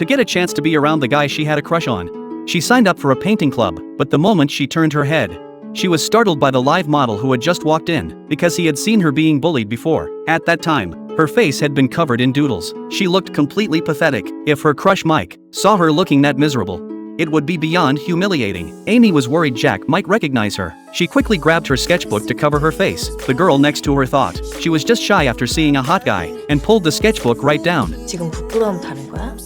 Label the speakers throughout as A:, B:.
A: to get a chance to be around the guy she had a crush on. She signed up for a painting club, but the moment she turned her head, she was startled by the live model who had just walked in, because he had seen her being bullied before. At that time, her face had been covered in doodles. She looked completely pathetic. If her crush Mike saw her looking that miserable, it would be beyond humiliating. Amy was worried Jack might recognize her. She quickly grabbed her sketchbook to cover her face. The girl next to her thought she was just shy after seeing a hot guy, and pulled the sketchbook right down.
B: 지금 부끄러움 타는 거야?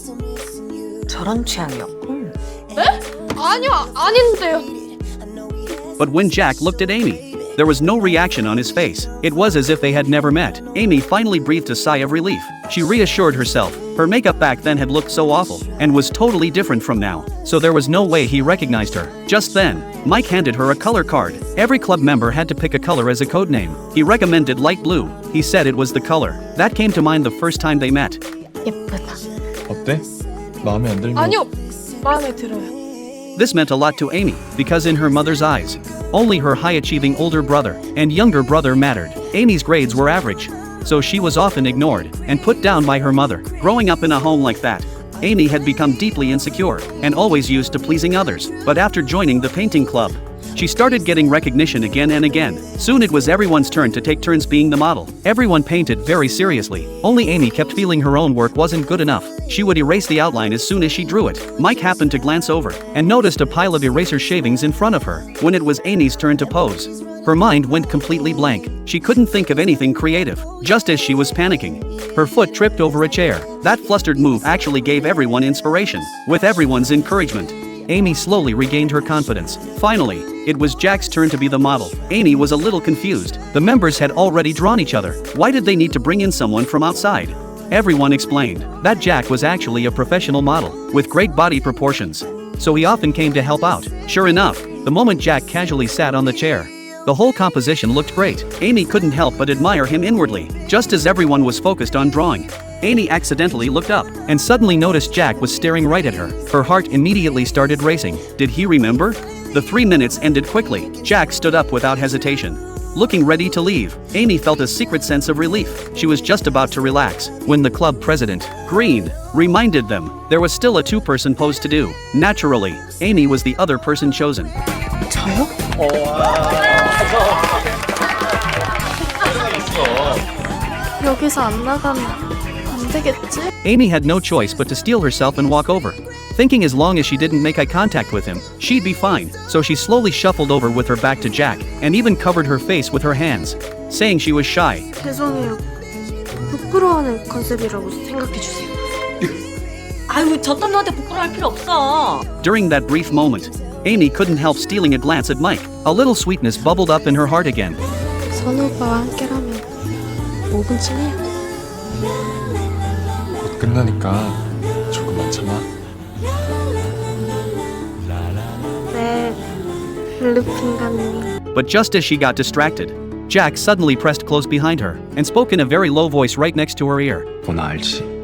B: 저런 취향이었군.
C: 네? 아니요, 아닌데요.
A: But when Jack looked at Amy, there was no reaction on his face. It was as if they had never met. Amy finally breathed a sigh of relief. She reassured herself. Her makeup back then had looked so awful, and was totally different from now, so there was no way he recognized her. Just then, Mike handed her a color card. Every club member had to pick a color as a code name. He recommended light blue. He said it was the color that came to mind the first time they met.
B: 예쁘다.
D: 어때? 마음에 안 들면
C: 아니요, 마음에 들어요.
A: This meant a lot to Amy, because in her mother's eyes, only her high-achieving older brother and younger brother mattered. Amy's grades were average, so she was often ignored and put down by her mother. Growing up in a home like that, Amy had become deeply insecure and always used to pleasing others. But after joining the painting club, she started getting recognition again and again. Soon it was everyone's turn to take turns being the model. Everyone painted very seriously. Only Amy kept feeling her own work wasn't good enough. She would erase the outline as soon as she drew it. Mike happened to glance over and noticed a pile of eraser shavings in front of her. When it was Amy's turn to pose, her mind went completely blank. She couldn't think of anything creative. Just as she was panicking, her foot tripped over a chair. That flustered move actually gave everyone inspiration. With everyone's encouragement, Amy slowly regained her confidence. Finally, it was Jack's turn to be the model. Amy was a little confused. The members had already drawn each other. Why did they need to bring in someone from outside? Everyone explained that Jack was actually a professional model with great body proportions, so he often came to help out. Sure enough, the moment Jack casually sat on the chair, the whole composition looked great. Amy couldn't help but admire him inwardly. Just as everyone was focused on drawing, Amy accidentally looked up and suddenly noticed Jack was staring right at her. Her heart immediately started racing. Did he remember? The 3 minutes ended quickly. Jack stood up without hesitation, looking ready to leave. Amy felt a secret sense of relief. She was just about to relax when the club president, Green, reminded them there was still a two-person pose to do. Naturally, Amy was the other person chosen.
B: 저요?
C: 여기서 안 나가면 안 되겠지?
A: Amy had no choice but to steel herself and walk over, thinking as long as she didn't make eye contact with him, she'd be fine. So she slowly shuffled over with her back to Jack and even covered her face with her hands, saying she was shy.
C: 죄송해요. 부끄러워하는 컨셉이라고 생각해주세요.
B: 아유, 저딴 너한테 부끄러워할 필요 없어.
A: During that brief moment, Amy couldn't help stealing a glance at Mike. A little sweetness bubbled up in her heart again.
C: 선우 오빠와 함께라면 5분쯤이야.
D: 곧 끝나니까 조금만 참아.
C: 네, 블루핑가님.
A: But just as she got distracted, Jack suddenly pressed close behind her and spoke in a very low voice right next to her ear.
D: 너 나 알지?